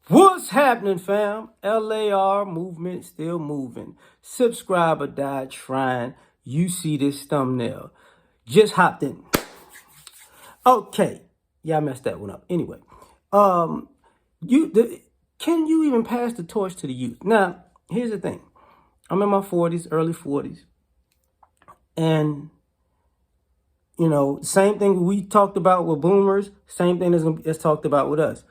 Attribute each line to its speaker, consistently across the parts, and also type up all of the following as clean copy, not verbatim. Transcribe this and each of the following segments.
Speaker 1: What's happening, fam? L.A.R. movement still moving. Subscriber died trying. You see this thumbnail. Just hopped in. Okay. Yeah, I messed that one up. Anyway, um, can you even pass the torch to the youth? Now, here's the thing. I'm in my 40s, early 40s. And, same thing we talked about with boomers, same thing that's talked about with us.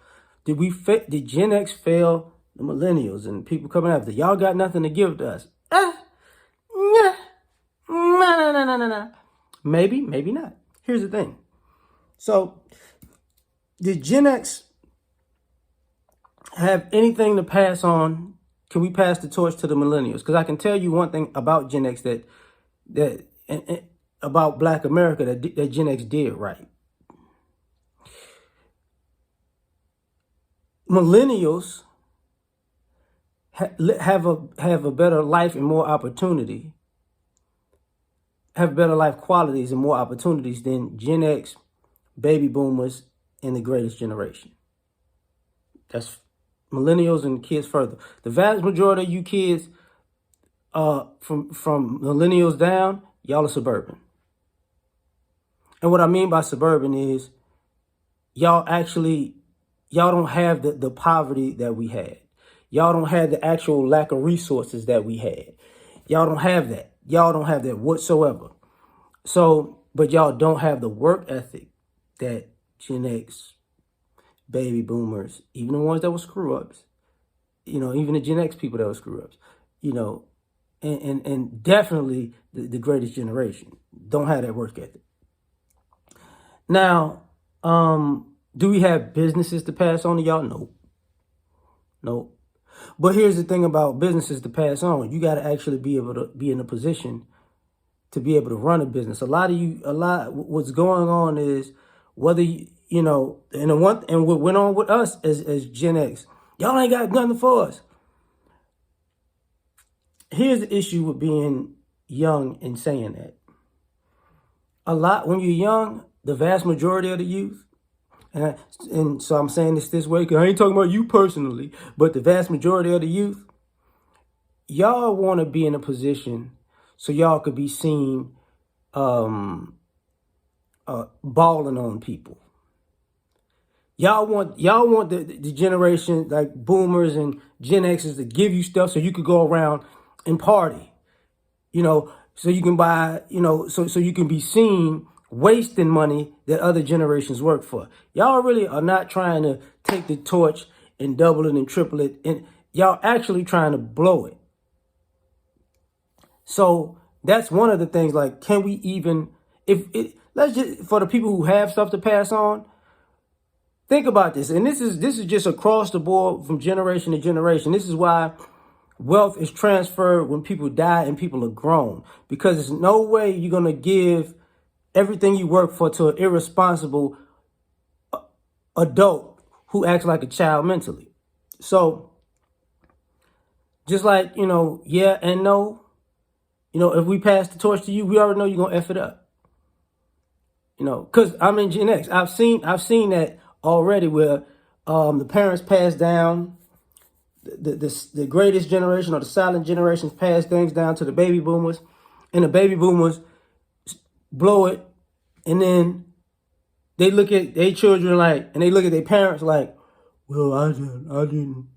Speaker 1: Did Gen X fail the millennials and people coming after? Y'all got nothing to give to us. Nah, no. Maybe, maybe not. Here's the thing. So, did Gen X have anything to pass on? Can we pass the torch to the millennials? Because I can tell you one thing about Gen X and about Black America that Gen X did right. Millennials have a better life and more opportunity, have better life qualities and more opportunities than Gen X, baby boomers, and the greatest generation. That's millennials and kids further. The vast majority of you kids, from millennials down, y'all are suburban. And what I mean by suburban is y'all don't have the poverty that we had. Y'all don't have the actual lack of resources that we had. Y'all don't have that. Y'all don't have that whatsoever. So, but y'all don't have the work ethic that Gen X, baby boomers, even the ones that were screw ups, even the Gen X people that were screw ups, and definitely the greatest generation don't have that work ethic. Now, do we have businesses to pass on to y'all? Nope. But here's the thing about businesses to pass on. You got to actually be able to be in a position to be able to run a business. What's going on is whether, and what went on with us as Gen X, y'all ain't got nothing for us. Here's the issue with being young and saying that. When you're young, the vast majority of the youth, and so I'm saying this way because I ain't talking about you personally, but the vast majority of the youth, y'all want to be in a position so y'all could be seen balling on people. Y'all want the generation like boomers and Gen X's to give you stuff so you could go around and party, so you can buy, so you can be seen wasting money that other generations work for. Y'all really are not trying to take the torch and double it and triple it, and y'all actually trying to blow it. So that's one of the things. Like, can we even, let's just, for the people who have stuff to pass on, think about this. And this is just across the board from generation to generation. This is why wealth is transferred when people die and people are grown, because there's no way you're going to give everything you work for to an irresponsible adult who acts like a child mentally. So just like, yeah and no, if we pass the torch to you, we already know you're going to F it up. Because I'm in Gen X. I've seen that already where the parents pass down the greatest generation, or the silent generations, pass things down to the baby boomers, and the baby boomers blow it, and then they look at their children and they look at their parents like, well, I didn't.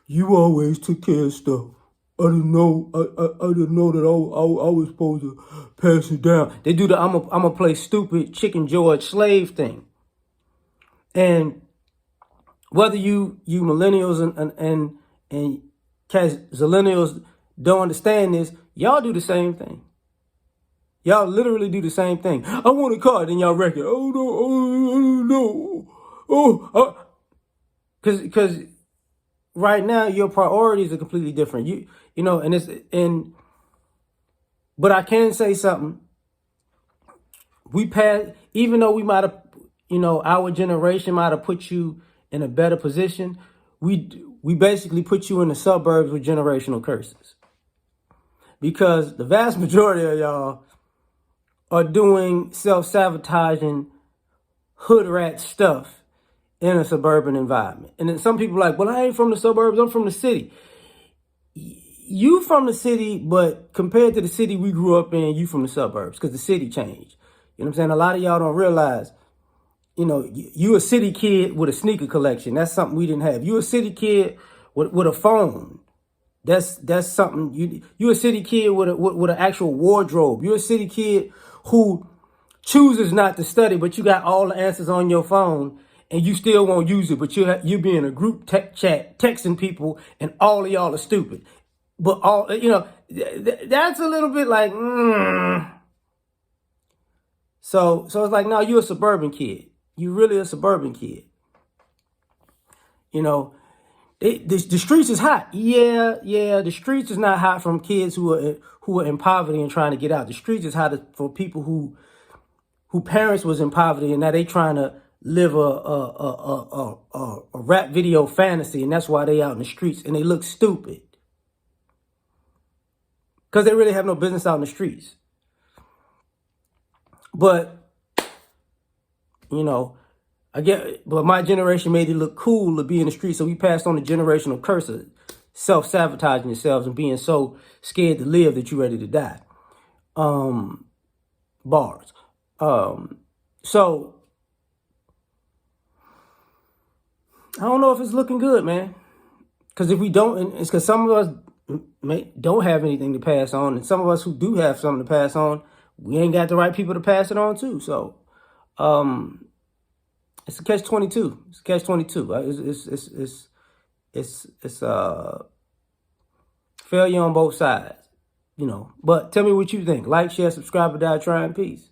Speaker 1: You always took care of stuff. I didn't know. I didn't know that I was supposed to pass it down. They do the I'm a play stupid Chicken George slave thing, and whether you millennials and zillennials don't understand this, y'all do the same thing. Y'all literally do the same thing. I want a car, then y'all wreck it. Oh no. Because right now your priorities are completely different. But I can say something. Even though we might have, our generation might have put you in a better position, we basically put you in the suburbs with generational curses. Because the vast majority of y'all are doing self-sabotaging hood rat stuff in a suburban environment. And then some people are like, well, I ain't from the suburbs, I'm from the city. You from the city, but compared to the city we grew up in, you from the suburbs, because the city changed. You know what I'm saying? A lot of y'all don't realize, you a city kid with a sneaker collection. That's something we didn't have. You a city kid with a phone. That's something. You a city kid with an actual wardrobe. You're a city kid who chooses not to study, but you got all the answers on your phone, and you still won't use it. But you be in a group chat texting people, and all of y'all are stupid. But that's a little bit like. So it's like, no, you're a suburban kid. You really a suburban kid. The streets is hot. Yeah. The streets is not hot from kids who are in poverty and trying to get out. The streets is hot for people who parents was in poverty and now they trying to live a rap video fantasy, and that's why they out in the streets and they look stupid because they really have no business out in the streets. But but my generation made it look cool to be in the streets, so we passed on the generational curse of self-sabotaging yourselves and being so scared to live that you're ready to die. Bars. So I don't know if it's looking good, man. Because if we don't, it's because some of us don't have anything to pass on, and some of us who do have something to pass on, we ain't got the right people to pass it on to. So, it's a catch-22. It's a catch-22. It's failure on both sides, But tell me what you think. Like, share, subscribe, or die trying. Peace.